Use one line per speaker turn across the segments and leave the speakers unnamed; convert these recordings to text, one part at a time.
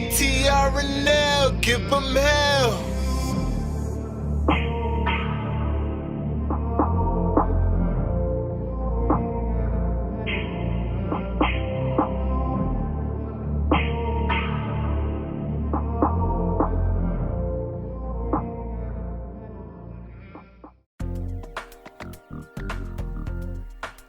TRNL, give them hell.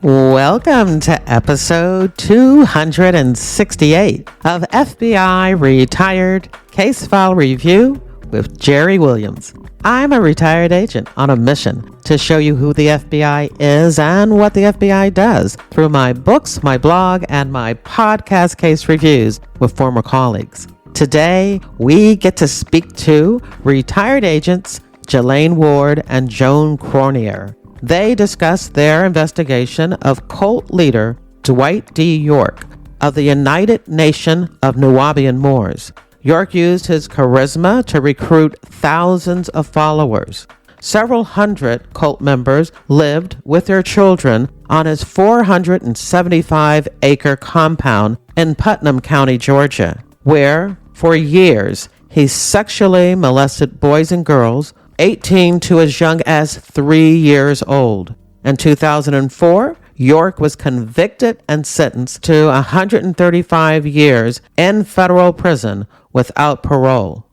Welcome to episode 268 of FBI Retired Case File Review with Jerry Williams. I'm a retired agent on a mission to show you who the FBI is and what the FBI does through my books, my blog, and my podcast case reviews with former colleagues. Today, we get to speak to retired agents Jelaine Ward and Joan Cronier. They discussed their investigation of cult leader Dwight D. York of the United Nation of Nubian Moors. York used his charisma to recruit thousands of followers. Several hundred cult members lived with their children on his 475-acre compound in Putnam County, Georgia, where, for years, he sexually molested boys and girls 18 to as young as 3 years old. In 2004, York was convicted and sentenced to 135 years in federal prison without parole.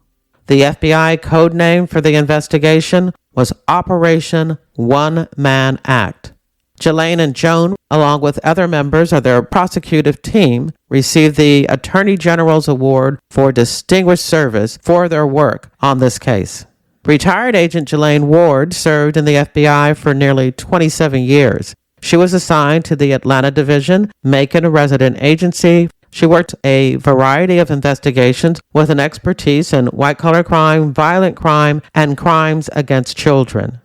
The FBI code name for the investigation was Operation One Man Act. Jelaine and Joan, along with other members of their prosecutive team, received the Attorney General's Award for Distinguished Service for their work on this case. Retired agent Jelaine Ward served in the FBI for nearly 27 years. She was assigned to the Atlanta Division, Macon Resident Agency. She worked a variety of investigations with an expertise in white-collar crime, violent crime, and crimes against children.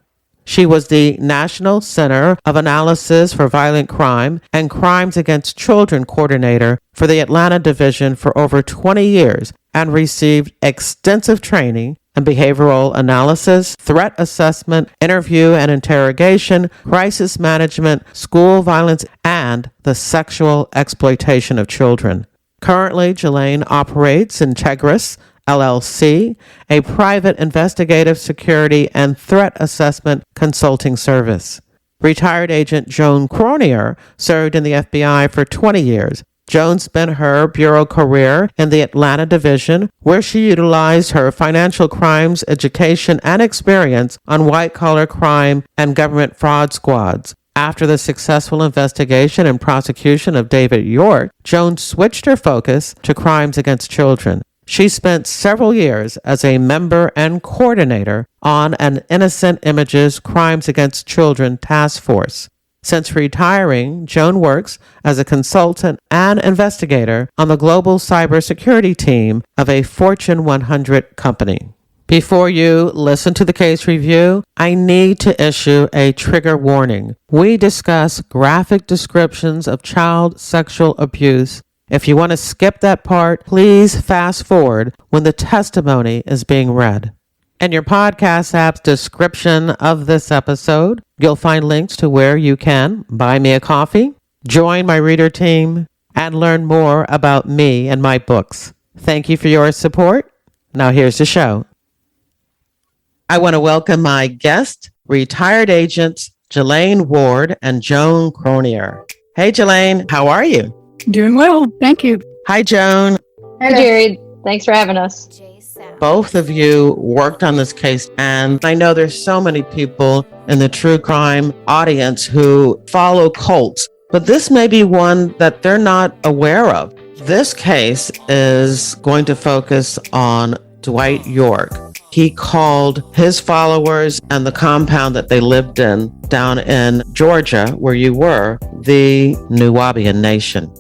She was the National Center of Analysis for Violent Crime and Crimes Against Children coordinator for the Atlanta Division for over 20 years and received extensive training in behavioral analysis, threat assessment, interview and interrogation, crisis management, school violence, and the sexual exploitation of children. Currently, Jelaine operates Integris, LLC, a private investigative security and threat assessment consulting service. Retired agent Joan Cronier served in the FBI for 20 years. Joan spent her bureau career in the Atlanta Division, where she utilized her financial crimes, education, and experience on white-collar crime and government fraud squads. After the successful investigation and prosecution of Dwight York, Joan switched her focus to crimes against children. She spent several years as a member and coordinator on an Innocent Images Crimes Against Children task force. Since retiring, Joan works as a consultant and investigator on the global cybersecurity team of a Fortune 100 company. Before you listen to the case review, I need to issue a trigger warning. We discuss graphic descriptions of child sexual abuse. If you want to skip that part, please fast forward when the testimony is being read. In your podcast app's description of this episode, you'll find links to where you can buy me a coffee, join my reader team, and learn more about me and my books. Thank you for your support. Now here's the show. I want to welcome my guest, retired agents Jelaine Ward and Joan Cronier. Hey, Jelaine, how are you?
Doing well, thank you.
Hi, Joan.
Hi, Jerry. Thanks for having us.
Both of you worked on this case, and I know there's so many people in the true crime audience who follow cults, but this may be one that they're not aware of. This case is going to focus on Dwight York. He called his followers and the compound that they lived in down in Georgia, where you were, the Nubian Nation.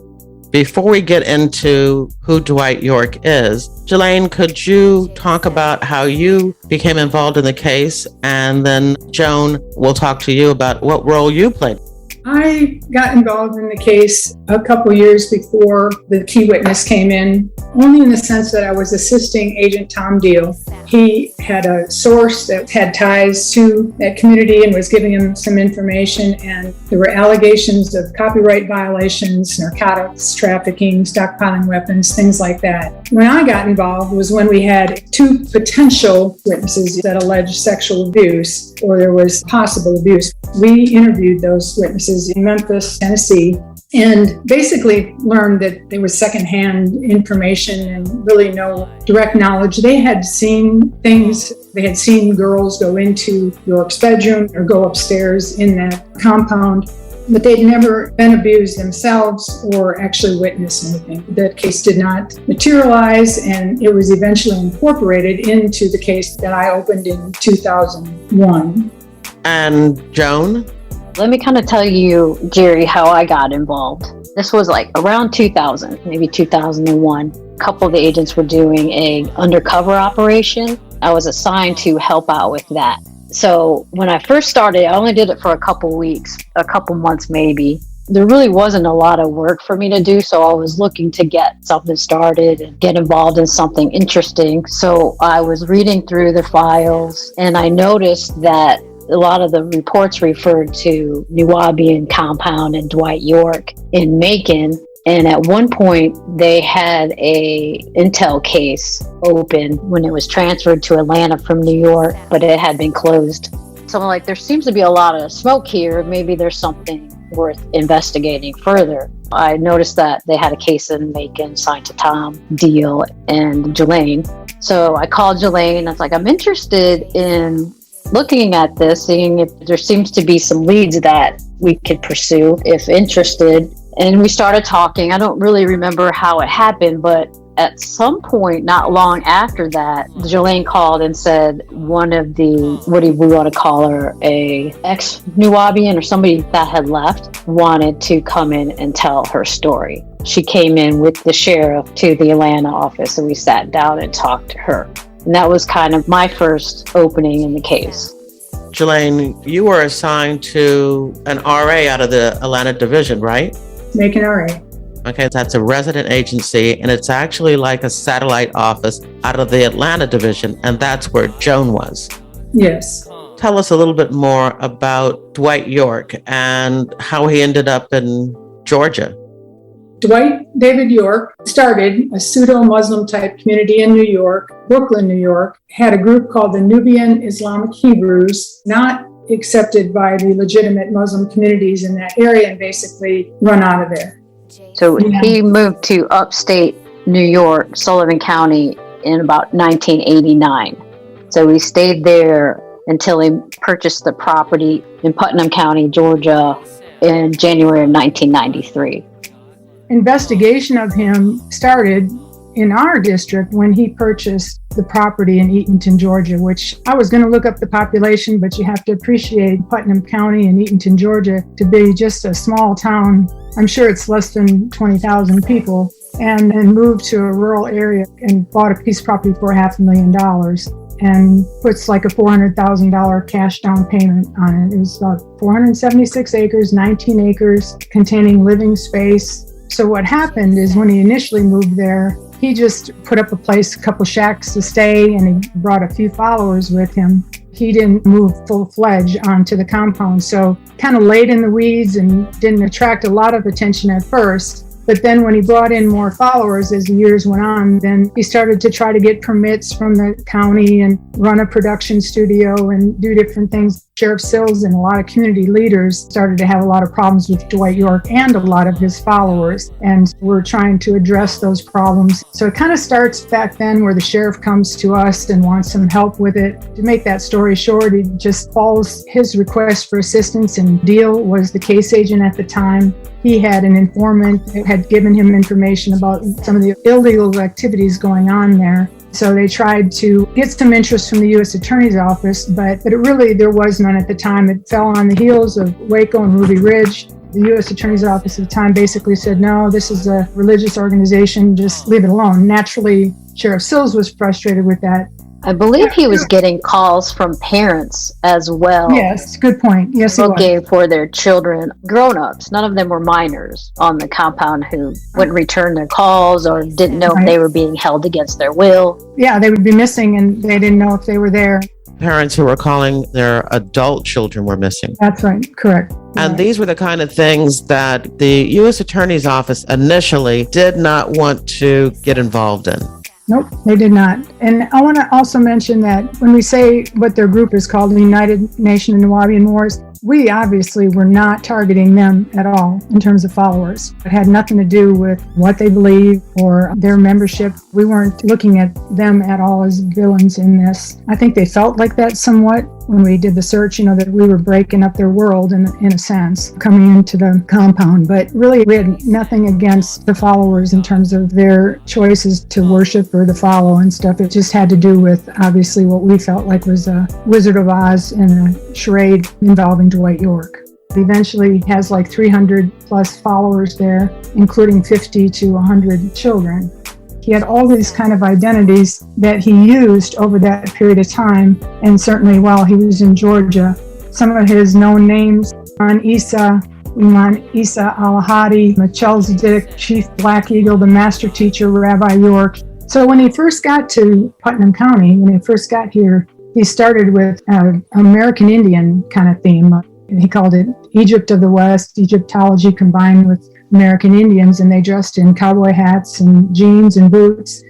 Before we get into who Dwight York is, Jelaine, could you talk about how you became involved in the case? And then Joan will talk to you about what role you played.
I got involved in the case a couple years before the key witness came in, only in the sense that I was assisting Agent Tom Deal. he had a source that had ties to that community and was giving him some information. And there were allegations of copyright violations, narcotics, trafficking, stockpiling weapons, things like that. When I got involved was when we had 2 potential witnesses that alleged sexual abuse, or there was possible abuse. We interviewed those witnesses in Memphis, Tennessee, and basically learned that there was secondhand information and really no direct knowledge. They had seen things. They had seen girls go into York's bedroom or go upstairs in that compound, but they'd never been abused themselves or actually witnessed anything. That case did not materialize, and it was eventually incorporated into the case that I opened in 2001.
And Joan?
Let me kind of tell you, Jerry, how I got involved. This was like around 2000, maybe 2001. A couple of the agents were doing a undercover operation. I was assigned to help out with that. So when I first started, I only did it for a couple weeks, a couple months maybe. There really wasn't a lot of work for me to do, so I was looking to get something started and get involved in something interesting. So I was reading through the files, and I noticed that a lot of the reports referred to Nubian Compound and Dwight York in Macon. And at one point, they had a intel case open when it was transferred to Atlanta from New York, but it had been closed. So I'm like, there seems to be a lot of smoke here. Maybe there's something worth investigating further. I noticed that they had a case in Macon signed to Tom Deal and Jelaine. So I called Jelaine. I was like, I'm interested in looking at this, seeing if there seems to be some leads that we could pursue if interested. And we started talking. I don't really remember how it happened, but at some point, not long after that, Jelaine called and said one of the, what do we want to call her, a ex-Nubian or somebody that had left, wanted to come in and tell her story. She came in with the sheriff to the Atlanta office, and we sat down and talked to her. And that was kind of my first opening in the case.
Jelaine, you were assigned to an RA out of the Atlanta division, right?
Macon RA.
Okay, that's a resident agency, and it's actually like a satellite office out of the Atlanta division, and that's where Joan was.
Yes.
Tell us a little bit more about Dwight York and how he ended up in Georgia.
Dwight David York started a pseudo-Muslim type community in New York, Brooklyn, New York, had a group called the Nubian Islamic Hebrews, not accepted by the legitimate Muslim communities in that area, and basically run out of there.
So he moved to upstate New York, Sullivan County, in about 1989. So he stayed there until he purchased the property in Putnam County, Georgia, in January of 1993.
Investigation of him started in our district when he purchased the property in Eatonton, Georgia, which I was going to look up the population, but you have to appreciate Putnam County and Eatonton, Georgia to be just a small town. I'm sure it's less than 20,000 people, and then moved to a rural area and bought a piece of property for $500,000 and puts like a $400,000 cash down payment on it. It was about 476 acres, 19 acres containing living space. So what happened is when he initially moved there, he just put up a place, a couple shacks to stay, and he brought a few followers with him. He didn't move full-fledged onto the compound, so kind of laid in the weeds and didn't attract a lot of attention at first. But then when he brought in more followers as the years went on, then he started to try to get permits from the county and run a production studio and do different things. Sheriff Sills and a lot of community leaders started to have a lot of problems with Dwight York and a lot of his followers. And we're trying to address those problems. So it kind of starts back then where the sheriff comes to us and wants some help with it. To make that story short, he just follows his request for assistance, and Deal was the case agent at the time. He had an informant that had given him information about some of the illegal activities going on there. So they tried to get some interest from the U.S. Attorney's Office, but there was none at the time. It fell on the heels of Waco and Ruby Ridge. The U.S. Attorney's Office at the time basically said, no, this is a religious organization, just leave it alone. Naturally, Sheriff Sills was frustrated with that.
I believe he was getting calls from parents as well.
Yes, good point. Yes, he was.
Looking for their children, grown-ups. None of them were minors on the compound who wouldn't return their calls or didn't know if they were being held against their will.
Yeah, they would be missing and they didn't know if they were there.
Parents who were calling their adult children were missing.
That's right, correct.
And these were the kind of things that the U.S. Attorney's Office initially did not want to get involved in.
Nope, they did not. And I want to also mention that when we say what their group is called, the United Nation of Nuwaubian Moors, we obviously were not targeting them at all in terms of followers. It had nothing to do with what they believe or their membership. We weren't looking at them at all as villains in this. I think they felt like that somewhat when we did the search, that we were breaking up their world in a sense, coming into the compound. But really, we had nothing against the followers in terms of their choices to worship or to follow and stuff. It just had to do with, obviously, what we felt like was a Wizard of Oz and a charade involving Dwight York. Eventually, he has like 300 plus followers there, including 50 to 100 children. He had all these kind of identities that he used over that period of time, and certainly while he was in Georgia. Some of his known names: Iman Isa Al-Hadi, Melchizedek, Chief Black Eagle, the Master Teacher, Rabbi York. So when he first got to Putnam County, when he first got here, he started with an American Indian kind of theme. He called it Egypt of the West, Egyptology combined with American Indians, and they dressed in cowboy hats and jeans and boots,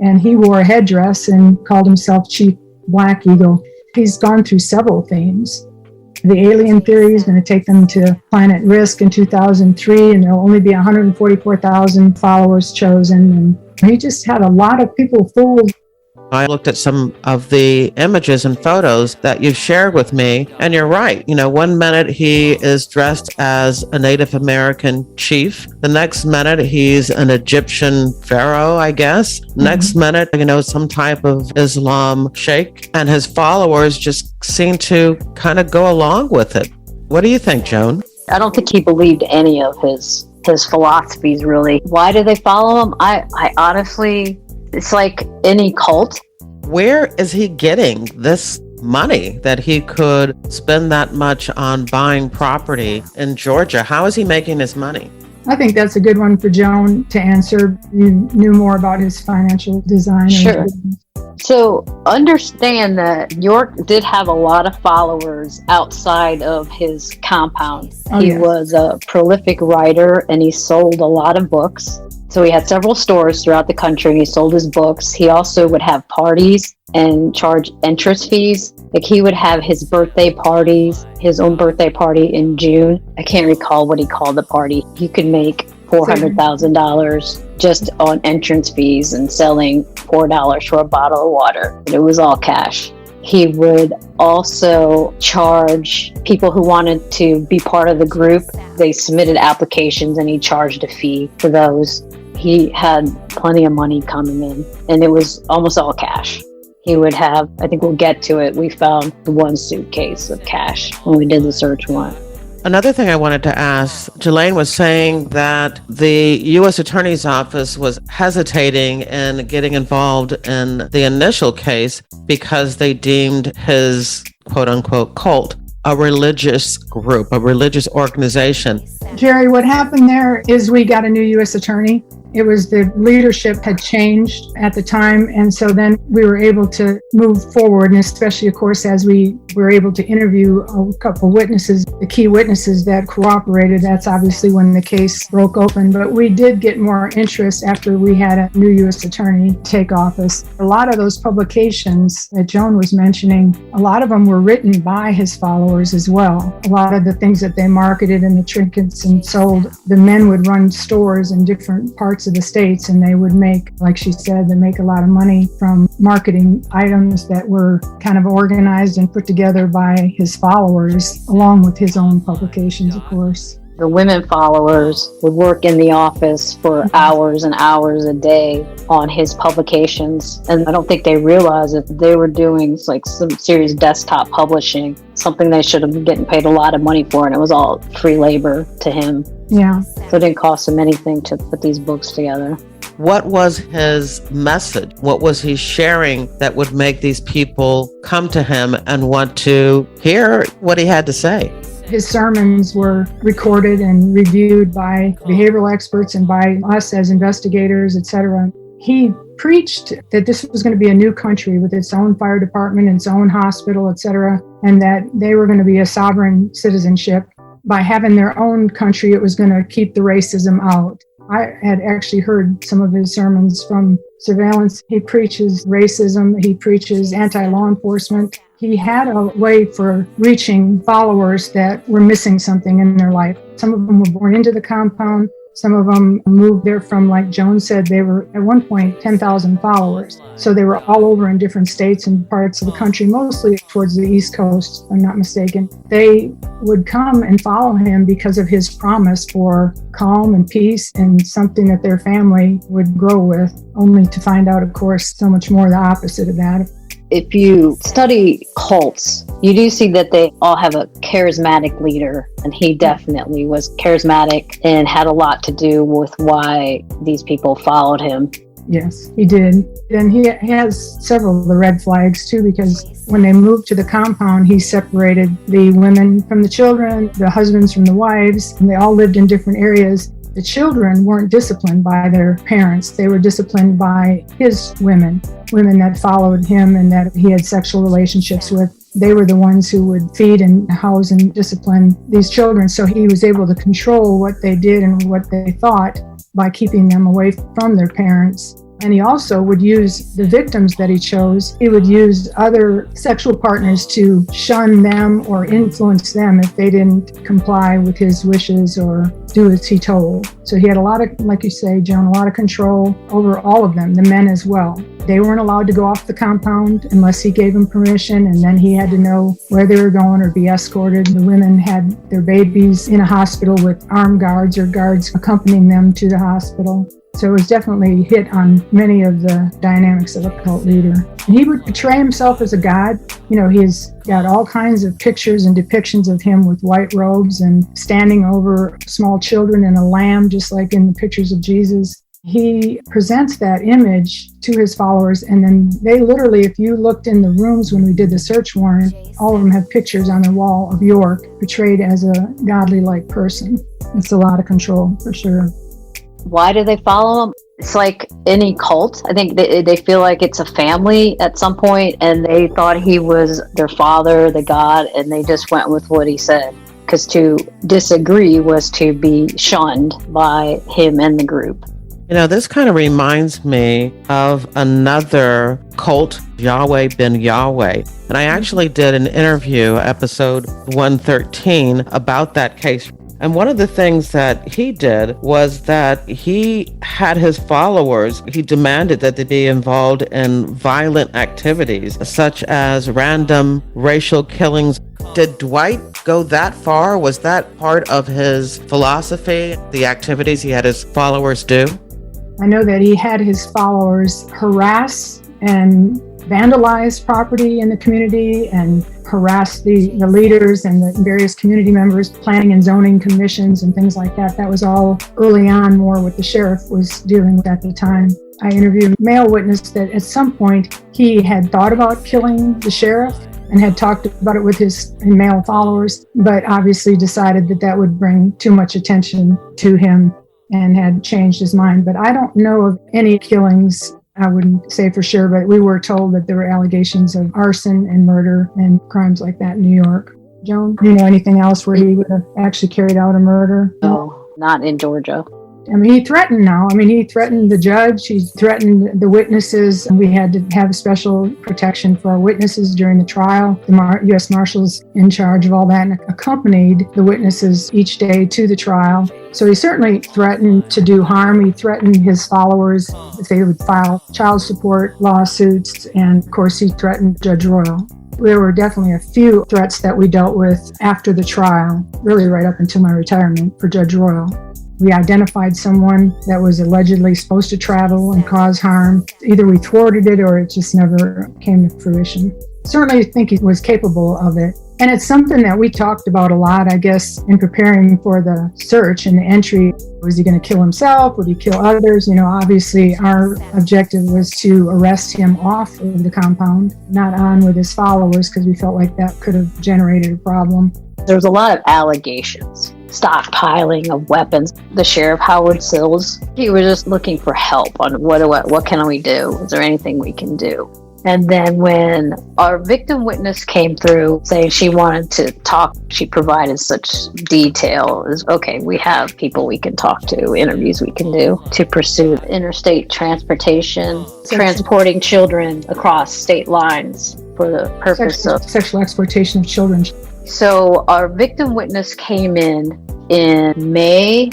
and he wore a headdress and called himself Chief Black Eagle. He's gone through several themes. The alien theory is going to take them to Planet Risk in 2003, and there'll only be 144,000 followers chosen, and he just had a lot of people fooled.
I looked at some of the images and photos that you've shared with me, and you're right. 1 minute he is dressed as a Native American chief. The next minute he's an Egyptian pharaoh, I guess. Next minute, some type of Islam sheikh, and his followers just seem to kind of go along with it. What do you think, Joan?
I don't think he believed any of his philosophies, really. Why do they follow him? I honestly... It's like any cult.
Where is he getting this money that he could spend that much on buying property in Georgia? How is he making his money?
I think that's a good one for Joan to answer. You knew more about his financial design.
Sure. So understand that York did have a lot of followers outside of his compound. He was a prolific writer and he sold a lot of books. So he had several stores throughout the country and he sold his books. He also would have parties and charge entrance fees. Like he would have his birthday parties, his own birthday party in June. I can't recall what he called the party. He could make $400,000 just on entrance fees and selling $4 for a bottle of water. It was all cash. He would also charge people who wanted to be part of the group. They submitted applications and he charged a fee for those. He had plenty of money coming in and it was almost all cash. He would have, I think we'll get to it, we found one suitcase of cash when we did the search warrant.
Another thing I wanted to ask, Jelaine was saying that the U.S. Attorney's Office was hesitating in getting involved in the initial case because they deemed his quote-unquote cult a religious group, a religious organization.
Jerry, what happened there is we got a new U.S. attorney. It was the leadership had changed at the time, and so then we were able to move forward, and especially, of course, as we were able to interview a couple witnesses, the key witnesses that cooperated. That's obviously when the case broke open, but we did get more interest after we had a new U.S. attorney take office. A lot of those publications that Joan was mentioning, a lot of them were written by his followers as well. A lot of the things that they marketed and the trinkets and sold, the men would run stores in different parts of the states, and they would make, like she said, they make a lot of money from marketing items that were kind of organized and put together by his followers, along with his own publications, of course.
The women followers would work in the office for hours and hours a day on his publications. And I don't think they realized that they were doing like some serious desktop publishing, something they should have been getting paid a lot of money for. And it was all free labor to him.
Yeah.
So it didn't cost him anything to put these books together.
What was his message? What was he sharing that would make these people come to him and want to hear what he had to say?
His sermons were recorded and reviewed by behavioral experts and by us as investigators, etc. He preached that this was going to be a new country with its own fire department, its own hospital, etc., and that they were going to be a sovereign citizenship. By having their own country, it was going to keep the racism out. I had actually heard some of his sermons from surveillance. He preaches racism. He preaches anti-law enforcement. He had a way for reaching followers that were missing something in their life. Some of them were born into the compound. Some of them moved there from, like Joan said, they were at one point 10,000 followers. So they were all over in different states and parts of the country, mostly towards the East Coast, if I'm not mistaken. They would come and follow him because of his promise for calm and peace and something that their family would grow with, only to find out, of course, so much more the opposite of that.
If you study cults, you do see that they all have a charismatic leader, and he definitely was charismatic and had a lot to do with why these people followed him.
Yes, he did. And he has several of the red flags too, because when they moved to the compound, he separated the women from the children, the husbands from the wives, and they all lived in different areas. The children weren't disciplined by their parents. They were disciplined by his women that followed him and that he had sexual relationships with. They were the ones who would feed and house and discipline these children. So he was able to control what they did and what they thought by keeping them away from their parents. And he also would use the victims that he chose. He would use other sexual partners to shun them or influence them if they didn't comply with his wishes or do as he told. So he had a lot of, like you say, Joan, a lot of control over all of them, the men as well. They weren't allowed to go off the compound unless he gave them permission, and then he had to know where they were going or be escorted. The women had their babies in a hospital with armed guards or guards accompanying them to the hospital. So it was definitely hit on many of the dynamics of a cult leader. And he would portray himself as a god. You know, he's got all kinds of pictures and depictions of him with white robes and standing over small children and a lamb, just like in the pictures of Jesus. He presents that image to his followers, and then they literally, if you looked in the rooms when we did the search warrant, all of them have pictures on their wall of York portrayed as a godly-like person. It's a lot of control, for sure.
Why do they follow him? It's like any cult. I think they feel like it's a family at some point, and they thought he was their father, the God, and they just went with what he said. Because to disagree was to be shunned by him and the group.
You know, this kind of reminds me of another cult, Yahweh Ben Yahweh. And I actually did an interview, episode 113, about that case. And one of the things that he did was that he had his followers, he demanded that they be involved in violent activities, such as random racial killings. Did Dwight go that far? Was that part of his philosophy, the activities he had his followers do?
I know that he had his followers harass and vandalize property in the community and harass the leaders and the various community members, planning and zoning commissions and things like that. That was all early on more what the sheriff was dealing with at the time. I interviewed a male witness that at some point he had thought about killing the sheriff and had talked about it with his male followers, but obviously decided that that would bring too much attention to him and had changed his mind. But I don't know of any killings. I wouldn't say for sure, but we were told that there were allegations of arson and murder and crimes like that in New York. Joan, do you know anything else where he would have actually carried out a murder?
No, not in Georgia.
I mean, he threatened now. I mean, he threatened the judge. He threatened the witnesses. We had to have special protection for our witnesses during the trial. The U.S. Marshals in charge of all that and accompanied the witnesses each day to the trial. So he certainly threatened to do harm. He threatened his followers if they would file child support lawsuits. And of course, he threatened Judge Royal. There were definitely a few threats that we dealt with after the trial, really right up until my retirement for Judge Royal. We identified someone that was allegedly supposed to travel and cause harm. Either we thwarted it or it just never came to fruition. Certainly think he was capable of it. And it's something that we talked about a lot, I guess, in preparing for the search and the entry. Was he going to kill himself? Would he kill others? Obviously our objective was to arrest him off of the compound, not on with his followers, because we felt like that could have generated a problem.
There was a lot of allegations, stockpiling of weapons. The sheriff, Howard Sills, he was just looking for help on what can we do? Is there anything we can do? And then when our victim witness came through saying she wanted to talk, she provided such detail. Is okay, we have people we can talk to, interviews we can do to pursue interstate transportation, transporting children across state lines for the purpose of
sexual exploitation of children.
So our victim witness came in May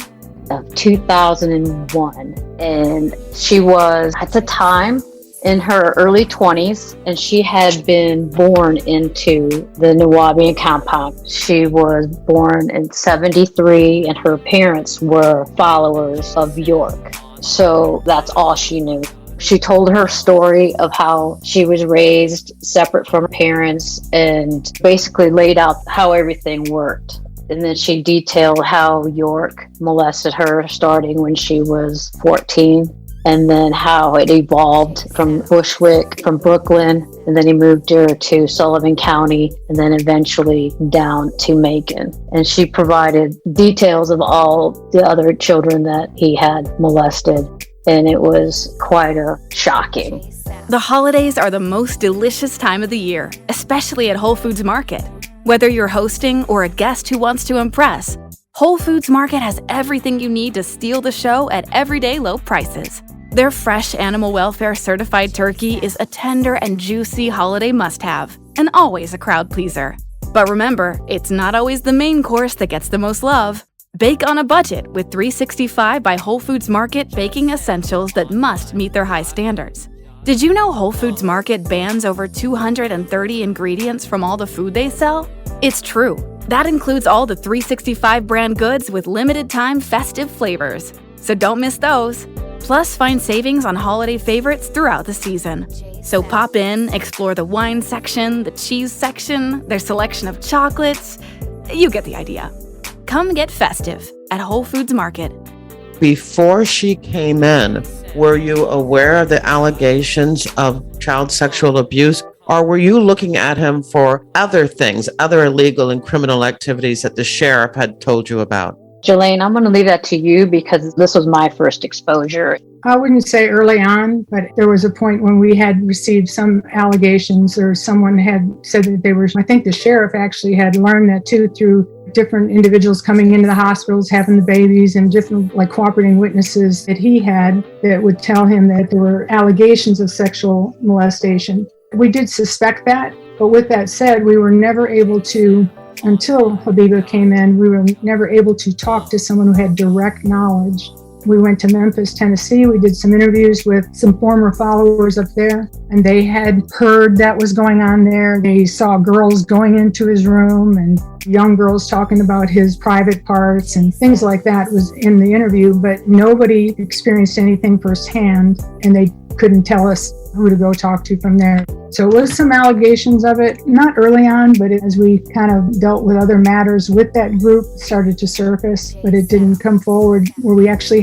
of 2001, and she was at the time in her early 20s, and she had been born into the Nuwaubian compound. She was born in 73, and her parents were followers of York. So that's all she knew. She told her story of how she was raised separate from her parents and basically laid out how everything worked. And then she detailed how York molested her starting when she was 14. And then how it evolved from Bushwick, from Brooklyn, and then he moved her to Sullivan County, and then eventually down to Macon. And she provided details of all the other children that he had molested, and it was quite shocking.
The holidays are the most delicious time of the year, especially at Whole Foods Market. Whether you're hosting or a guest who wants to impress, Whole Foods Market has everything you need to steal the show at everyday low prices. Their fresh animal welfare certified turkey is a tender and juicy holiday must-have, and always a crowd pleaser. But remember, it's not always the main course that gets the most love. Bake on a budget with 365 by Whole Foods Market baking essentials that must meet their high standards. Did you know Whole Foods Market bans over 230 ingredients from all the food they sell? It's true. That includes all the 365 brand goods with limited time festive flavors. So don't miss those. Plus, find savings on holiday favorites throughout the season. So pop in, explore the wine section, the cheese section, their selection of chocolates. You get the idea. Come get festive at Whole Foods Market.
Before she came in, were you aware of the allegations of child sexual abuse, or were you looking at him for other things, other illegal and criminal activities that the sheriff had told you about?
Jelaine, I'm going to leave that to you because this was my first exposure.
I wouldn't say early on, but there was a point when we had received some allegations, or someone had said that they were, I think the sheriff actually had learned that too through different individuals coming into the hospitals, having the babies, and different cooperating witnesses that he had that would tell him that there were allegations of sexual molestation. We did suspect that, but with that said, we were never able to, until Habiba came in, we were never able to talk to someone who had direct knowledge. We went to Memphis, Tennessee. We did some interviews with some former followers up there, and they had heard that was going on there. They saw girls going into his room and young girls talking about his private parts and things like that was in the interview, but nobody experienced anything firsthand, and they couldn't tell us who to go talk to from there. So it was some allegations of it, not early on, but as we kind of dealt with other matters with that group, it started to surface, but it didn't come forward where we actually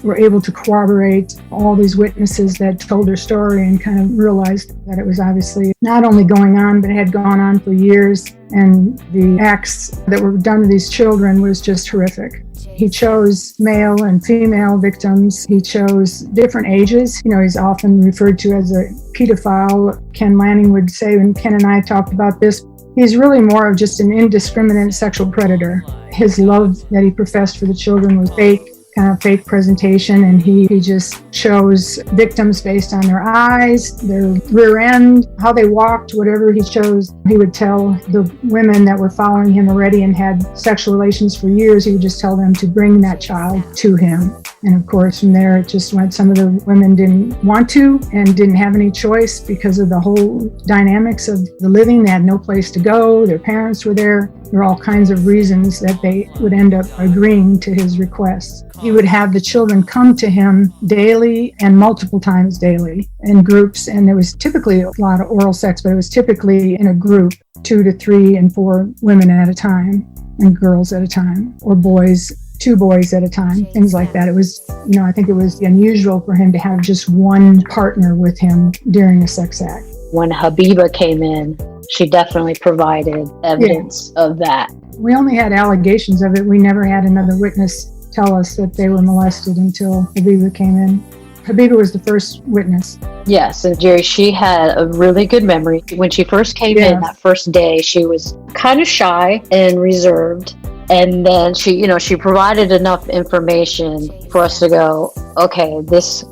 were able to corroborate all these witnesses that told their story and kind of realized that it was obviously not only going on, but it had gone on for years. And the acts that were done to these children was just horrific. He chose male and female victims. He chose different ages. He's often referred to as a pedophile. Ken Lanning would say, when Ken and I talked about this, he's really more of just an indiscriminate sexual predator. His love that he professed for the children was fake, kind of fake presentation, and he just chose victims based on their eyes, their rear end, how they walked, whatever he chose. He would tell the women that were following him already and had sexual relations for years, he would just tell them to bring that child to him. And of course, from there, it just went. Some of the women didn't want to and didn't have any choice because of the whole dynamics of the living. They had no place to go. Their parents were there. There were all kinds of reasons that they would end up agreeing to his requests. He would have the children come to him daily and multiple times daily in groups. And there was typically a lot of oral sex, but it was typically in a group. 2 to 3 and 4 women at a time, and girls at a time, or boys, 2 boys at a time, things like that. It was, I think it was unusual for him to have just one partner with him during a sex act.
When Habiba came in, she definitely provided evidence of that.
We only had allegations of it. We never had another witness tell us that they were molested until Habiba came in. Habiba was the first witness.
Yes, and Jerry, she had a really good memory. When she first came in that first day, she was kind of shy and reserved. And then she provided enough information for us to go, okay,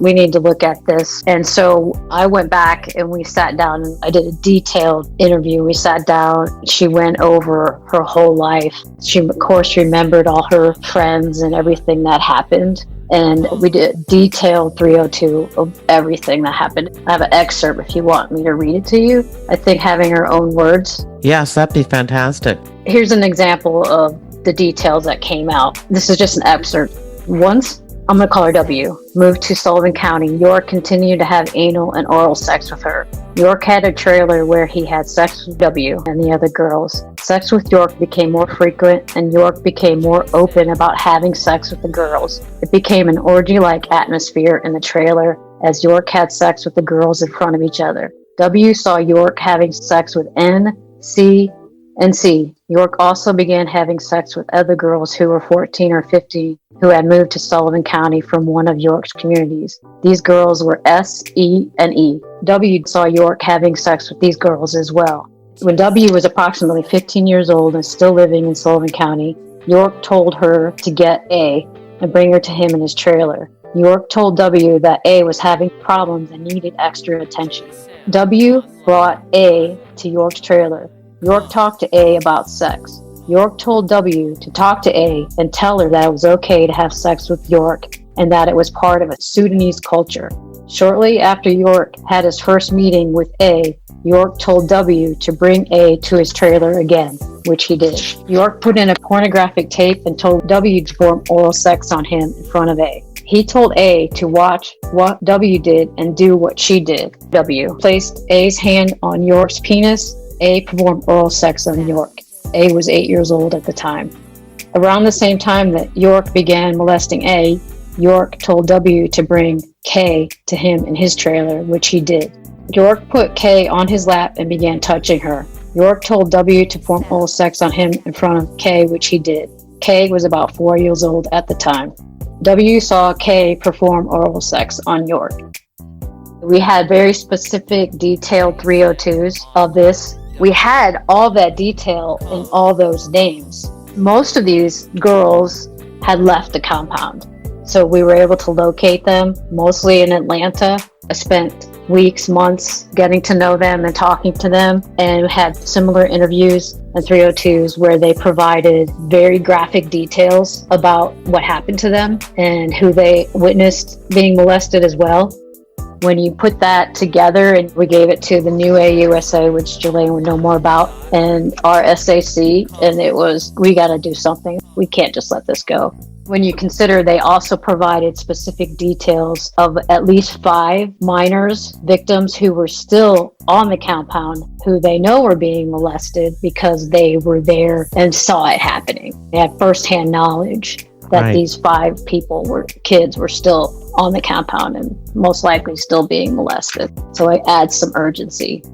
we need to look at this. And so I went back and we sat down and I did a detailed interview. We sat down, she went over her whole life. She, of course, remembered all her friends and everything that happened. And we did a detailed 302 of everything that happened. I have an excerpt if you want me to read it to you. I think having her own words.
Yes, that'd be fantastic.
Here's an example of the details that came out. This is just an excerpt. Once, I'm going to call her W, moved to Sullivan County, York continued to have anal and oral sex with her. York had a trailer where he had sex with W and the other girls. Sex with York became more frequent and York became more open about having sex with the girls. It became an orgy-like atmosphere in the trailer as York had sex with the girls in front of each other. W saw York having sex with N, C, and C. York also began having sex with other girls who were 14 or 15 who had moved to Sullivan County from one of York's communities. These girls were S, E, and E. W saw York having sex with these girls as well. When W was approximately 15 years old and still living in Sullivan County, York told her to get A and bring her to him in his trailer. York told W that A was having problems and needed extra attention. W brought A to York's trailer. York talked to A about sex. York told W to talk to A and tell her that it was okay to have sex with York and that it was part of a Sudanese culture. Shortly after York had his first meeting with A, York told W to bring A to his trailer again, which he did. York put in a pornographic tape and told W to perform oral sex on him in front of A. He told A to watch what W did and do what she did. W placed A's hand on York's penis. A performed oral sex on York. A was 8 years old at the time. Around the same time that York began molesting A, York told W to bring K to him in his trailer, which he did. York put K on his lap and began touching her. York told W to perform oral sex on him in front of K, which he did. K was about 4 years old at the time. W saw K perform oral sex on York. We had very specific, detailed 302s of this. We had all that detail in all those names. Most of these girls had left the compound, so we were able to locate them, mostly in Atlanta. I spent weeks, months getting to know them and talking to them, and had similar interviews and 302s where they provided very graphic details about what happened to them and who they witnessed being molested as well. When you put that together, and we gave it to the new AUSA, which Jelaine would know more about, and our SAC, and it was, we got to do something. We can't just let this go. When you consider they also provided specific details of at least 5 minors, victims who were still on the compound, who they know were being molested because they were there and saw it happening. They had firsthand knowledge that these 5 kids were still on the compound and most likely still being molested. So it adds some urgency.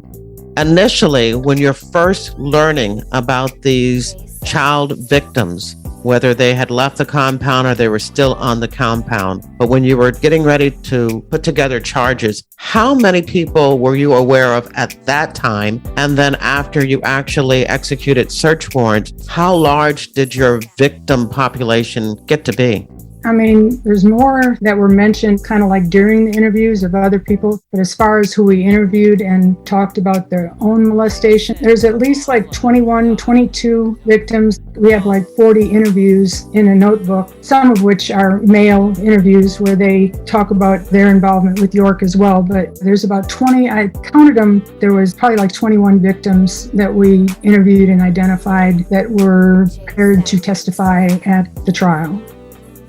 Initially, when you're first learning about these child victims, whether they had left the compound or they were still on the compound, but when you were getting ready to put together charges, how many people were you aware of at that time? And then after you actually executed search warrants, how large did your victim population get to be?
I mean, there's more that were mentioned kind of like during the interviews of other people. But as far as who we interviewed and talked about their own molestation, there's at least like 21, 22 victims. We have like 40 interviews in a notebook, some of which are male interviews where they talk about their involvement with York as well. But there's about 20, I counted them, there was probably like 21 victims that we interviewed and identified that were prepared to testify at the trial.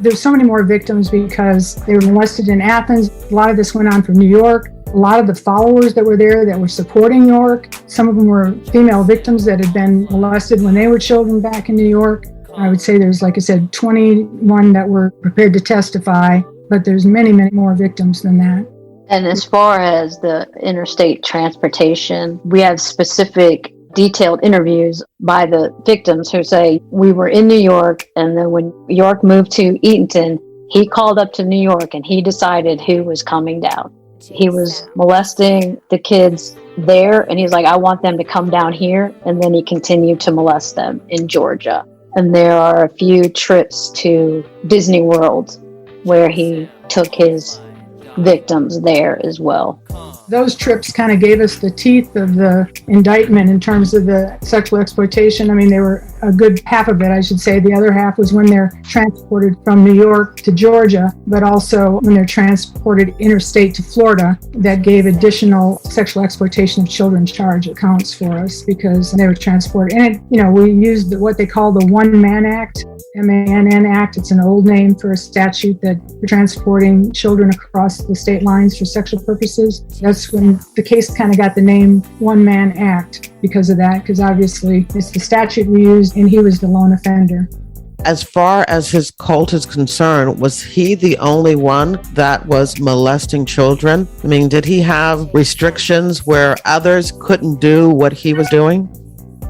There's so many more victims because they were molested in Athens. A lot of this went on from New York. A lot of the followers that were there that were supporting York, some of them were female victims that had been molested when they were children back in New York. I would say there's, like I said, 21 that were prepared to testify, but there's many, many more victims than that.
And as far as the interstate transportation, we have specific detailed interviews by the victims who say, we were in New York, and then when York moved to Eatonton, he called up to New York and he decided who was coming down. He was molesting the kids there, and he's like, I want them to come down here. And then he continued to molest them in Georgia. And there are a few trips to Disney World where he took his victims there as well.
Those trips kind of gave us the teeth of the indictment in terms of the sexual exploitation. I mean, they were a good half of it, I should say. The other half was when they're transported from New York to Georgia, but also when they're transported interstate to Florida. That gave additional sexual exploitation of children charge accounts for us because they were transported. And, we used what they call the One Man Act. MANN Act. It's an old name for a statute that for transporting children across the state lines for sexual purposes. That's when the case kind of got the name One Man Act because of that, because obviously it's the statute we used and he was the lone offender.
As far as his cult is concerned, was he the only one that was molesting children? I mean, did he have restrictions where others couldn't do what he was doing?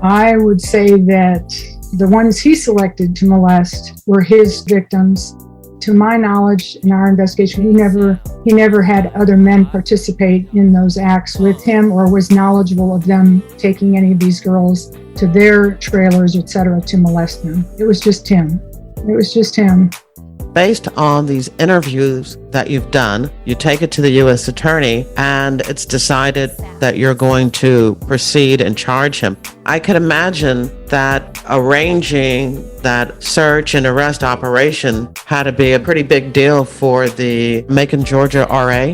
I
would say that the ones he selected to molest were his victims. To my knowledge, in our investigation, he never had other men participate in those acts with him or was knowledgeable of them taking any of these girls to their trailers, etc., to molest them. It was just him. Based on these interviews that you've done, you take it to the U.S. attorney and it's decided that you're going to proceed and charge him. I could imagine that arranging that search and arrest operation had to be a pretty big deal for the Macon, Georgia RA.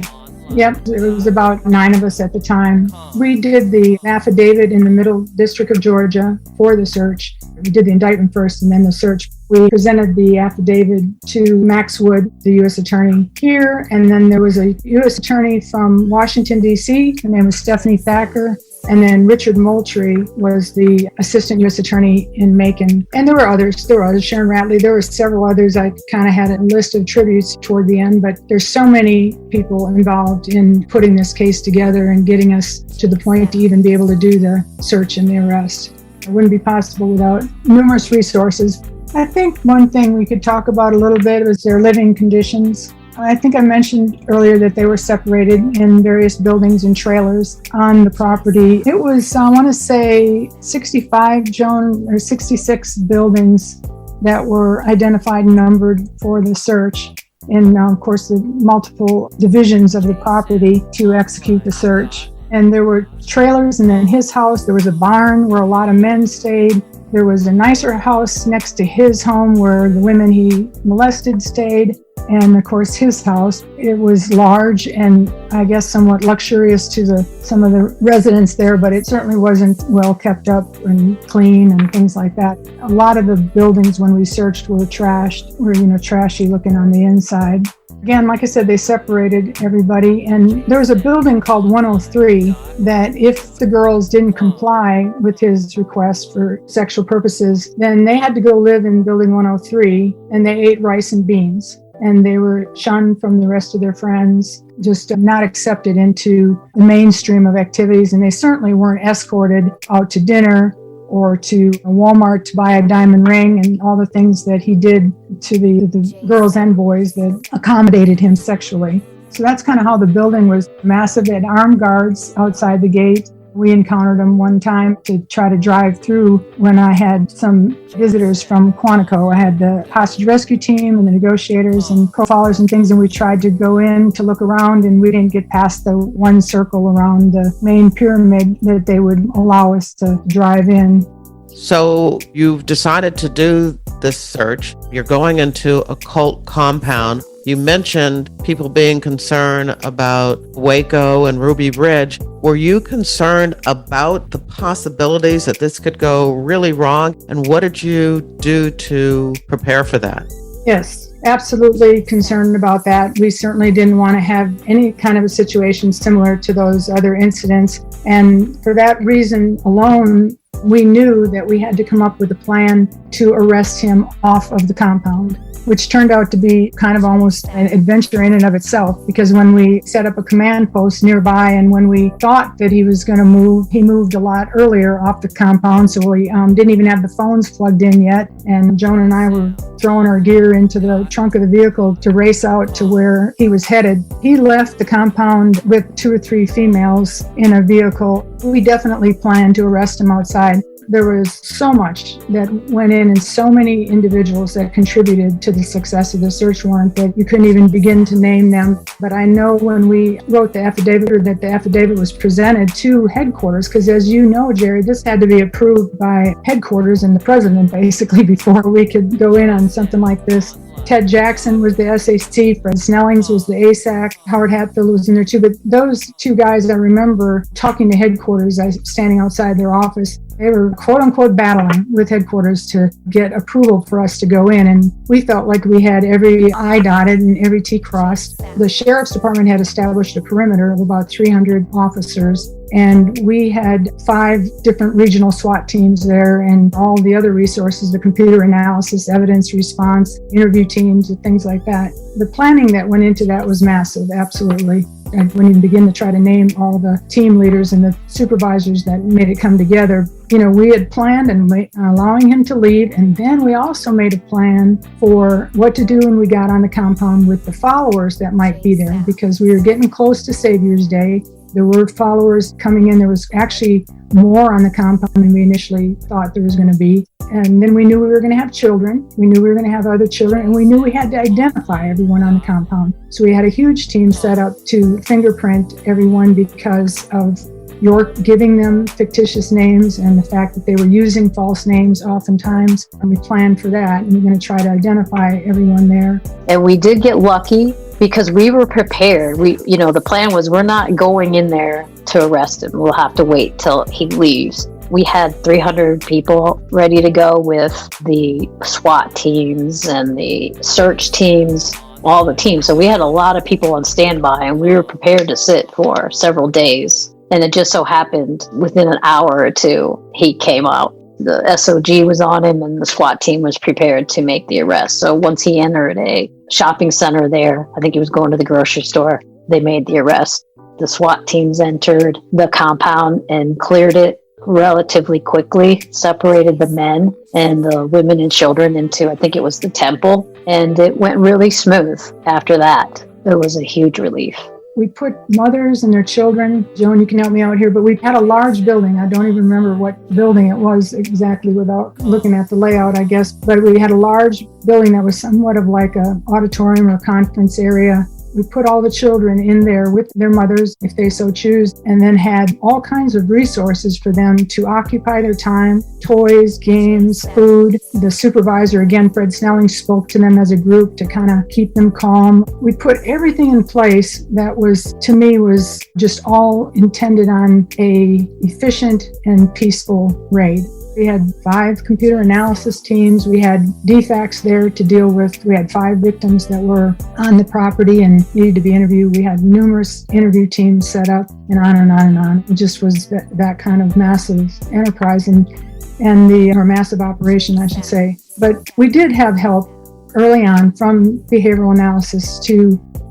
Yep, there was about 9 of us at the time. We did the affidavit in the Middle District of Georgia for the search. We did the indictment first and then the search. We presented the affidavit to Max Wood, the U.S. attorney here, and then there was a U.S. attorney from Washington, D.C. Her name was Stephanie Thacker, and then Richard Moultrie was the assistant U.S. attorney in Macon. And there were others, Sharon Ratley, there were several others. I kind of had a list of tributes toward the end, but there's so many people involved in putting this case together and getting us to the point to even be able to do the search and the arrest. It wouldn't be possible without numerous resources. I think one thing we could talk about a little bit was their living conditions. I think I mentioned earlier that they were separated in various buildings and trailers on the property. It was, I want to say, 66 buildings that were identified and numbered for the search. And of course, the multiple divisions of the property to execute the search. And there were trailers, and then his house, there was a barn where a lot of men stayed. There was a nicer house next to his home where the women he molested stayed. And of course, his house, it was large and I guess somewhat luxurious to some of the residents there, but it certainly wasn't well kept up and clean and things like that. A lot of the buildings when we searched were trashed, trashy looking on the inside. Again, like I said, they separated everybody, and there was a building called 103 that if the girls didn't comply with his request for sexual purposes, then they had to go live in building 103, and they ate rice and beans. And they were shunned from the rest of their friends, just not accepted into the mainstream of activities, and they certainly weren't escorted out to dinner or to Walmart to buy a diamond ring and all the things that he did to the girls and boys that accommodated him sexually. So that's kind of how the building was massive. It had armed guards outside the gate. We encountered them one time to try to drive through when I had some visitors from Quantico. I had the hostage rescue team and the negotiators and profilers and things, and we tried to go in to look around, and we didn't get past the one circle around the main pyramid that they would allow us to drive in. So you've decided to do this search. You're going into a cult compound. You mentioned people being concerned about Waco and Ruby Ridge. Were you concerned about the possibilities that this could go really wrong? And what did you do to prepare for that? Yes. absolutely concerned about that. We certainly didn't want to have any kind of a situation similar to those other incidents. And for that reason alone, we knew that we had to come up with a plan to arrest him off of the compound, which turned out to be kind of almost an adventure in and of itself, because when we set up a command post nearby and when we thought that he was going to move, he moved a lot earlier off the compound, so we didn't even have the phones plugged in yet. And Joan and I were throwing our gear into the trunk of the vehicle to race out to where he was headed. He left the compound with 2 or 3 females in a vehicle. We definitely planned to arrest him outside. There was so much that went in and so many individuals that contributed to the success of the search warrant that you couldn't even begin to name them. But I know when we wrote the affidavit, or that the affidavit was presented to headquarters, because as you know, Jerry, this had to be approved by headquarters and the president basically before we could go in on something like this. Ted Jackson was the SAC, Fred Snellings was the ASAC, Howard Hatfield was in there too. But those 2 guys, I remember talking to headquarters, I was standing outside their office. They were quote unquote battling with headquarters to get approval for us to go in. And we felt like we had every I dotted and every T crossed. The sheriff's department had established a perimeter of about 300 officers. And we had 5 different regional SWAT teams there and all the other resources, the computer analysis, evidence response, interview teams, and things like that. The planning that went into that was massive, absolutely. I wouldn't even begin to try to name all the team leaders and the supervisors that made it come together. You know, we had planned and allowing him to leave, and then we also made a plan for what to do when we got on the compound with the followers that might be there, because we were getting close to Savior's Day. There were followers coming in. There was actually more on the compound than we initially thought there was going to be. And then we knew we were going to have children. We knew we were going to have other children. And we knew we had to identify everyone on the compound. So we had a huge team set up to fingerprint everyone because of York giving them fictitious names and the fact that they were using false names oftentimes. And we planned for that. And we're going to try to identify everyone there.
And we did get lucky, because we were prepared. The plan was, we're not going in there to arrest him. We'll have to wait till he leaves. We had 300 people ready to go with the SWAT teams and the search teams, all the teams. So we had a lot of people on standby, and we were prepared to sit for several days. And it just so happened within an hour or 2, he came out. The SOG was on him, and the SWAT team was prepared to make the arrest. So once he entered a shopping center there, I think he was going to the grocery store, they made the arrest. The SWAT teams entered the compound and cleared it relatively quickly, separated the men and the women and children into, I think it was the temple, and it went really smooth after that. It was a huge relief.
We put mothers and their children, Joan, you can help me out here, but we had a large building. I don't even remember what building it was exactly without looking at the layout, I guess. But we had a large building that was somewhat of like an auditorium or conference area. We put all the children in there with their mothers, if they so choose, and then had all kinds of resources for them to occupy their time, toys, games, food. The supervisor, again, Fred Snelling, spoke to them as a group to kind of keep them calm. We put everything in place that was, to me, was just all intended on a efficient and peaceful raid. We had 5 computer analysis teams. We had defects there to deal with. We had 5 victims that were on the property and needed to be interviewed. We had numerous interview teams set up, and on and on and on. It just was that kind of massive enterprise or massive operation, I should say. But we did have help early on from behavioral analysis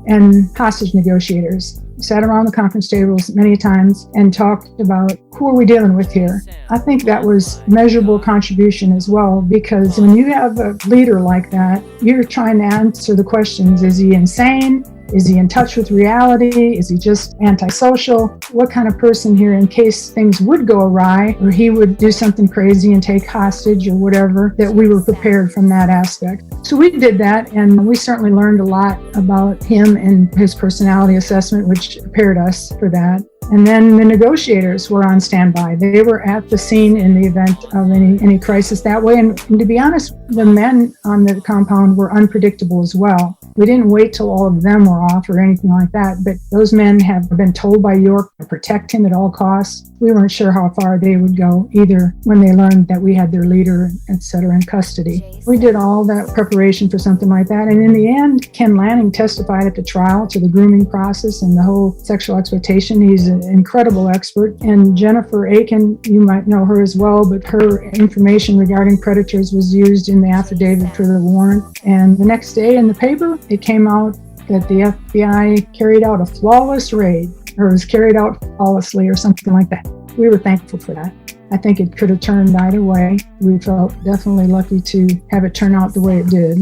and hostage negotiators. Sat around the conference tables many times and talked about who are we dealing with here. I think that was measurable contribution as well, because when you have a leader like that, you're trying to answer the questions. Is he insane? Is he in touch with reality? Is he just antisocial? What kind of person here, in case things would go awry or he would do something crazy and take hostage or whatever, that we were prepared from that aspect. So we did that, and we certainly learned a lot about him and his personality assessment, which prepared us for that. And then the negotiators were on standby. They were at the scene in the event of any crisis that way. And to be honest, the men on the compound were unpredictable as well. We didn't wait till all of them were off or anything like that, but those men have been told by York to protect him at all costs. We weren't sure how far they would go either when they learned that we had their leader, et cetera, in custody. We did all that preparation for something like that. And in the end, Ken Lanning testified at the trial to the grooming process and the whole sexual exploitation. He's an incredible expert. And Jennifer Aiken, you might know her as well, but her information regarding predators was used in the affidavit for the warrant. And the next day in the paper, it came out that the FBI carried out a flawless raid, or was carried out flawlessly or something like that. We were thankful for that. I think it could have turned either way. We felt definitely lucky to have it turn out the way it did.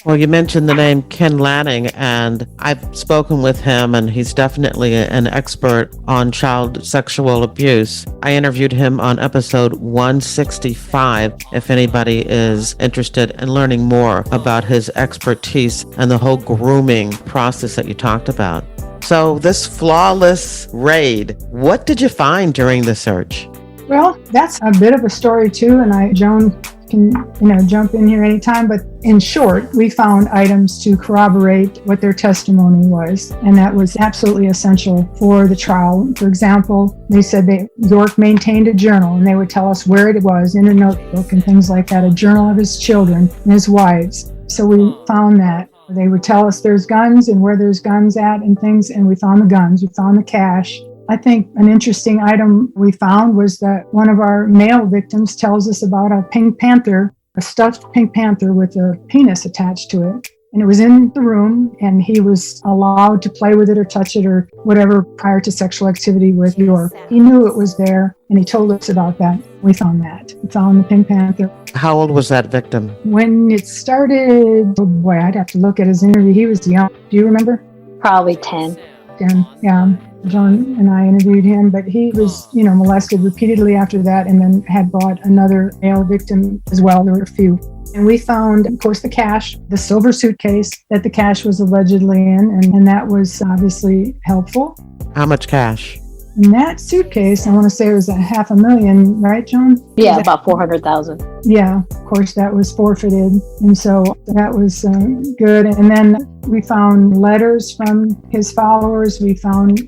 Well, you mentioned the name Ken Lanning, and I've spoken with him, and he's definitely an expert on child sexual abuse. I interviewed him on episode 165, if anybody is interested in learning more about his expertise and the whole grooming process that you talked about. So this flawless raid, what did you find during the search?
Well, that's a bit of a story too, and Joan can jump in here anytime, but in short, we found items to corroborate what their testimony was, and that was absolutely essential for the trial. For example, they said York maintained a journal, and they would tell us where it was in a notebook and things like that, a journal of his children and his wives. So we found that. They would tell us there's guns and where there's guns at and things, and we found the guns, we found the cash. I think an interesting item we found was that one of our male victims tells us about a pink panther, a stuffed pink panther with a penis attached to it. And it was in the room, and he was allowed to play with it or touch it or whatever prior to sexual activity with York. He knew it was there, and he told us about that. We found that. We found the pink panther.
How old was that victim?
When it started, oh boy, I'd have to look at his interview. He was young. Do you remember?
Probably 10.
10, yeah. John and I interviewed him, but he was, molested repeatedly after that, and then had brought another male victim as well. There were a few. And we found, of course, the cash, the silver suitcase that the cash was allegedly in, and that was obviously helpful.
How much cash?
In that suitcase, I want to say it was $500,000, right, Joan?
Yeah, about 400,000.
Yeah, of course, that was forfeited. And so that was good. And then we found letters from his followers. We found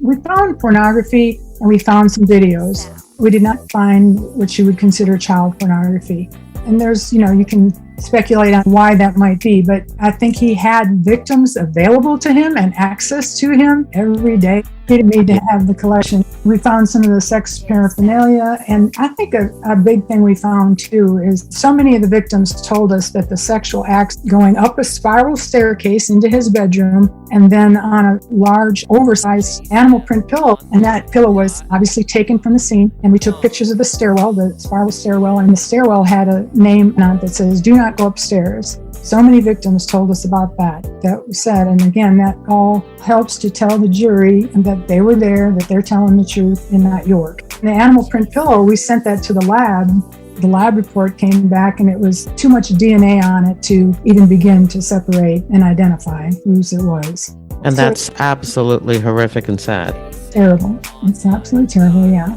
pornography, and we found some videos. We did not find what you would consider child pornography. And there's, you can speculate on why that might be, but I think he had victims available to him and access to him every day. He didn't need to have the collection. We found some of the sex paraphernalia, and I think a big thing we found too is so many of the victims told us that the sexual acts going up a spiral staircase into his bedroom and then on a large oversized animal print pillow, and that pillow was obviously taken from the scene, and we took pictures of the stairwell, the spiral stairwell, and the stairwell had a name on it that says, "Do not go upstairs." So many victims told us about that was said. And again, that all helps to tell the jury that they were there, that they're telling the truth and not York. And the animal print pillow, we sent that to the lab. The lab report came back, and it was too much DNA on it to even begin to separate and identify whose it was.
And that's absolutely horrific and sad.
Terrible. It's absolutely terrible, yeah.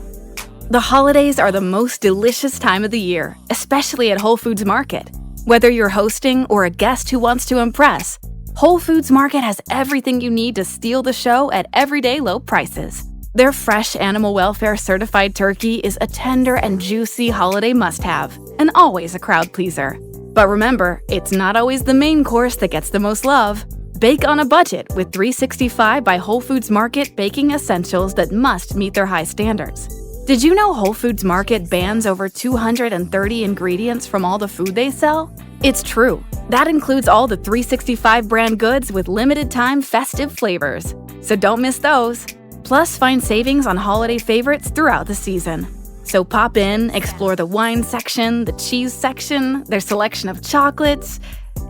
The holidays are the most delicious time of the year, especially at Whole Foods Market. Whether you're hosting or a guest who wants to impress, Whole Foods Market has everything you need to steal the show at everyday low prices. Their fresh animal welfare certified turkey is a tender and juicy holiday must-have, and always a crowd pleaser. But remember, it's not always the main course that gets the most love. Bake on a budget with 365 by Whole Foods Market baking essentials that must meet their high standards. Did you know Whole Foods Market bans over 230 ingredients from all the food they sell? It's true. That includes all the 365 brand goods with limited time festive flavors. So don't miss those. Plus, find savings on holiday favorites throughout the season. So pop in, explore the wine section, the cheese section, their selection of chocolates.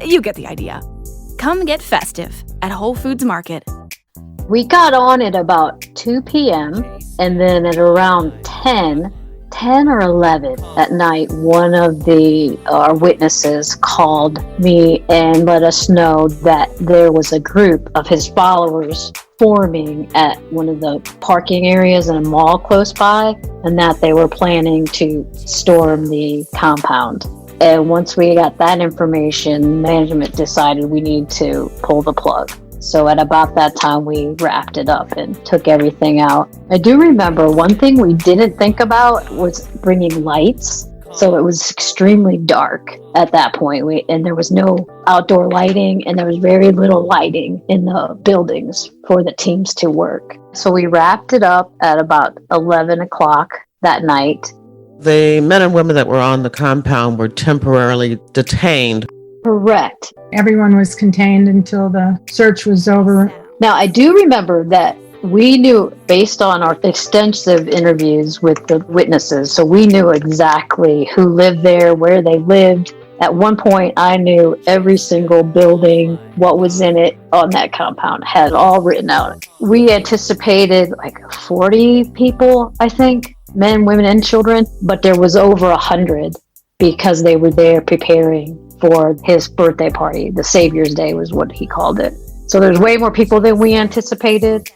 You get the idea. Come get festive at Whole Foods Market.
We got on at about 2 p.m. and then at around 10 10 or 11 at night, one of our witnesses called me and let us know that there was a group of his followers forming at one of the parking areas in a mall close by, and that they were planning to storm the compound. And once we got that information, management decided we need to pull the plug. So at about that time, we wrapped it up and took everything out. I do remember one thing we didn't think about was bringing lights. So it was extremely dark at that point. And there was no outdoor lighting, and there was very little lighting in the buildings for the teams to work. So we wrapped it up at about 11 o'clock that night.
The men and women that were on the compound were temporarily detained.
Correct.
Everyone was contained until the search was over.
Now, I do remember that we knew, based on our extensive interviews with the witnesses, so we knew exactly who lived there, where they lived. At one point, I knew every single building, what was in it on that compound, had it all written out. We anticipated like 40 people, I think, men, women, and children, but there was over 100 because they were there preparing for his birthday party. The Savior's Day was what he called it. So there's way more people than we anticipated.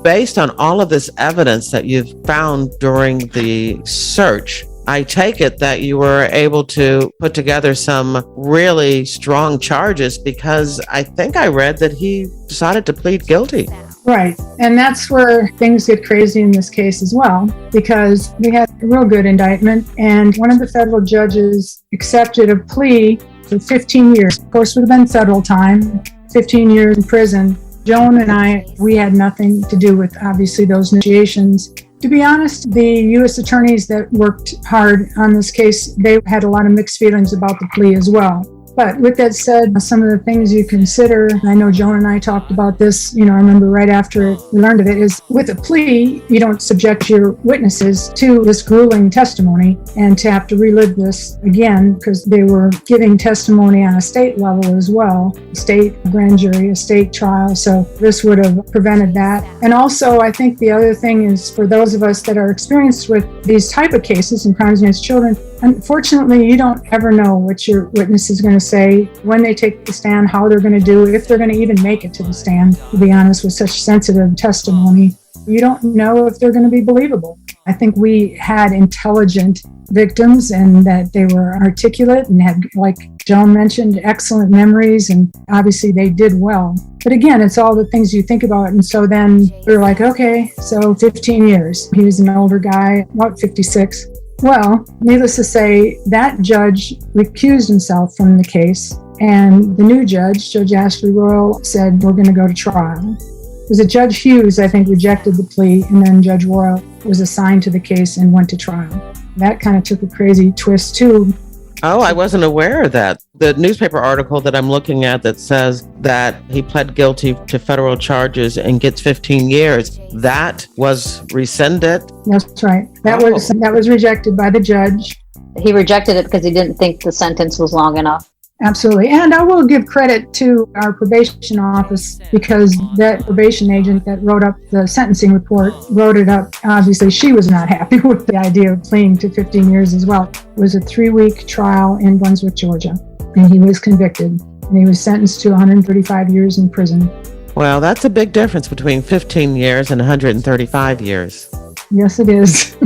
Based on all of this evidence that you've found during the search, I take it that you were able to put together some really strong charges, because I think I read that he decided to plead guilty.
Right. And that's where things get crazy in this case as well, because we had a real good indictment, and one of the federal judges accepted a plea for 15 years. Of course, it would have been federal time, 15 years in prison. Joan and we had nothing to do with, obviously, those negotiations. To be honest, the U.S. attorneys that worked hard on this case, they had a lot of mixed feelings about the plea as well. But with that said, some of the things you consider, I know Joan and I talked about this, I remember right after we learned of it, is with a plea, you don't subject your witnesses to this grueling testimony and to have to relive this again, because they were giving testimony on a state level as well, state grand jury, a state trial. So this would have prevented that. And also, I think the other thing is, for those of us that are experienced with these type of cases and crimes against children, unfortunately, you don't ever know what your witness is going to say, when they take the stand, how they're going to do it, if they're going to even make it to the stand, to be honest, with such sensitive testimony. You don't know if they're going to be believable. I think we had intelligent victims, and that they were articulate and had, like Joan mentioned, excellent memories, and obviously they did well. But again, it's all the things you think about. And so then we were like, okay, so 15 years. He was an older guy, about 56. Well, needless to say, that judge recused himself from the case, and the new judge, Judge Ashley Royal, said, we're going to go to trial. It was a Judge Hughes, I think, rejected the plea, and then Judge Royal was assigned to the case and went to trial. That kind of took a crazy twist, too.
Oh, I wasn't aware of that. The newspaper article that I'm looking at that says that he pled guilty to federal charges and gets 15 years, that was rescinded?
That's right. That was rejected by the judge.
He rejected it because he didn't think the sentence was long enough.
Absolutely. And I will give credit to our probation office, because that probation agent that wrote up the sentencing report wrote it up. Obviously, she was not happy with the idea of pleading to 15 years as well. It was a 3-week trial in Brunswick, Georgia, and he was convicted, and he was sentenced to 135 years in prison.
Well, that's a big difference between 15 years and 135 years.
Yes, it is.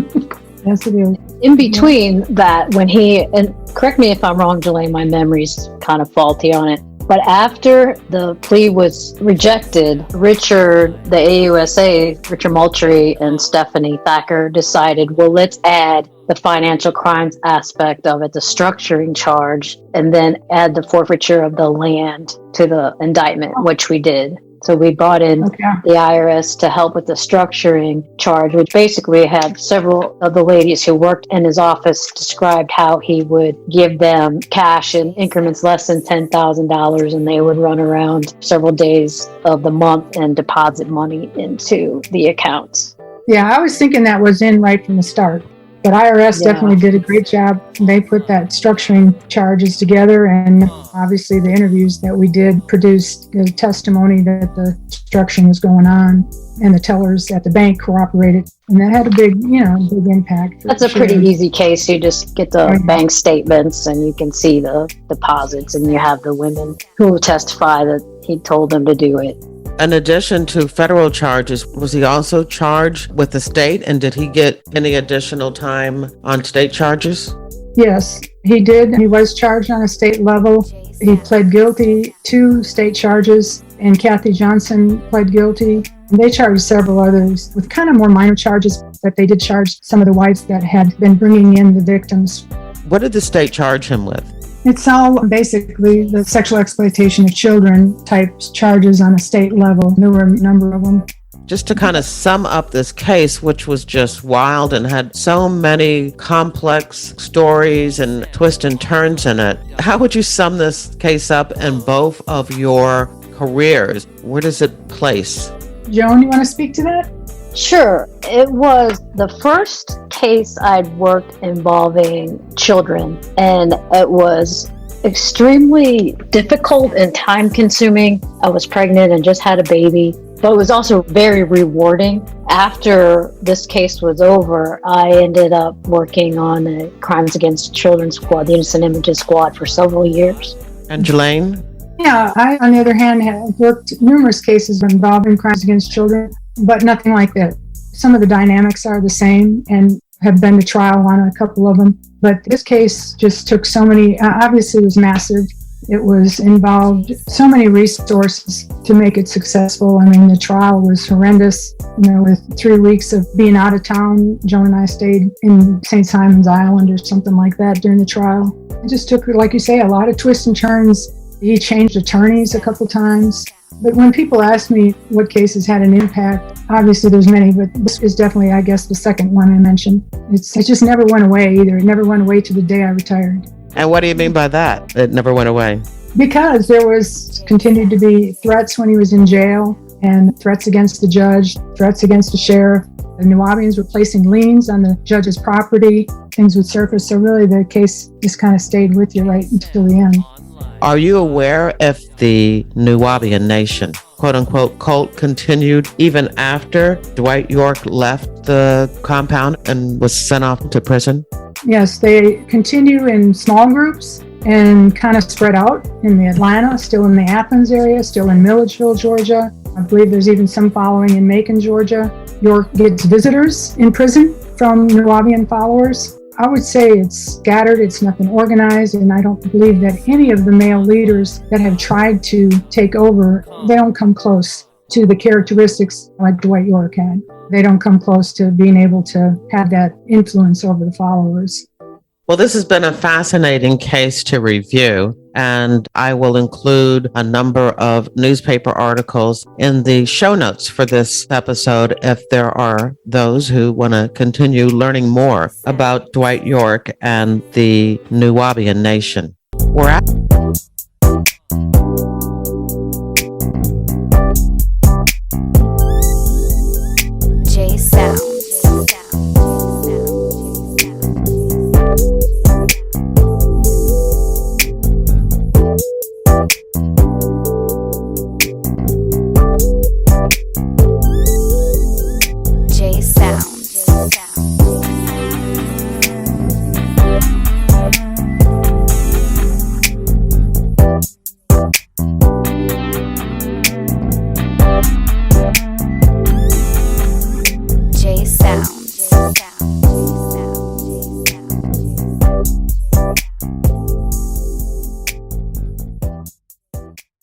Yes, it is.
In between that, when and correct me if I'm wrong, Jelaine, my memory's kind of faulty on it, but after the plea was rejected, Richard, the AUSA, Richard Moultrie and Stephanie Thacker decided, well, let's add the financial crimes aspect of it, the structuring charge, and then add the forfeiture of the land to the indictment, which we did. So we brought in the IRS to help with the structuring charge, which basically had several of the ladies who worked in his office described how he would give them cash in increments less than $10,000, and they would run around several days of the month and deposit money into the accounts.
Yeah, I was thinking that was in right from the start. But IRS
Yeah.
definitely did a great job. They put that structuring charges together, and obviously the interviews that we did produced the testimony that the structuring was going on, and the tellers at the bank cooperated. And that had a big, big impact.
That's a pretty easy case. You just get the bank statements and you can see the deposits, and you have the women who testify that he told them to do it.
In addition to federal charges, was he also charged with the state? And did he get any additional time on state charges?
Yes, he did. He was charged on a state level. He pled guilty to state charges, and Kathy Johnson pled guilty. They charged several others with kind of more minor charges, but they did charge some of the wives that had been bringing in the victims.
What did the state charge him with?
It's all basically the sexual exploitation of children type charges on a state level. There were a number of them.
Just to kind of sum up this case, which was just wild and had so many complex stories and twists and turns in it, how would you sum this case up in both of your careers? Where does it place?
Joan, you want to speak to that?
Sure. It was the first case I'd worked involving children, and it was extremely difficult and time consuming. I was pregnant and just had a baby, but it was also very rewarding. After this case was over, I ended up working on the Crimes Against Children Squad, the Innocent Images Squad, for several years.
And Jelaine?
Yeah, I, on the other hand, have worked numerous cases involving crimes against children, but nothing like that. Some of the dynamics are the same and have been to trial on a couple of them. But this case just took so many, obviously it was massive. It was involved so many resources to make it successful. I mean, the trial was horrendous. With 3 weeks of being out of town, Joan and I stayed in St. Simon's Island or something like that during the trial. It just took, like you say, a lot of twists and turns. He changed attorneys a couple times. But when people ask me what cases had an impact, obviously there's many, but this is definitely, I guess, the second one I mentioned. It just never went away either. It never went away to the day I retired.
And what do you mean by that? It never went away?
Because there continued to be threats when he was in jail, and threats against the judge, threats against the sheriff. The Nuwaubians were placing liens on the judge's property. Things would surface. So really the case just kind of stayed with you right until the end.
Are you aware if the Nuwaubian Nation, quote unquote, cult continued even after Dwight York left the compound and was sent off to prison?
Yes, they continue in small groups and kind of spread out in the Atlanta, still in the Athens area, still in Milledgeville, Georgia. I believe there's even some following in Macon, Georgia. York gets visitors in prison from Nuwaubian followers. I would say it's scattered, it's nothing organized, and I don't believe that any of the male leaders that have tried to take over, they don't come close to the characteristics like Dwight York had. They don't come close to being able to have that influence over the followers.
Well, this has been a fascinating case to review, and I will include a number of newspaper articles in the show notes for this episode if there are those who want to continue learning more about Dwight York and the Nuwaubian Nation. We're at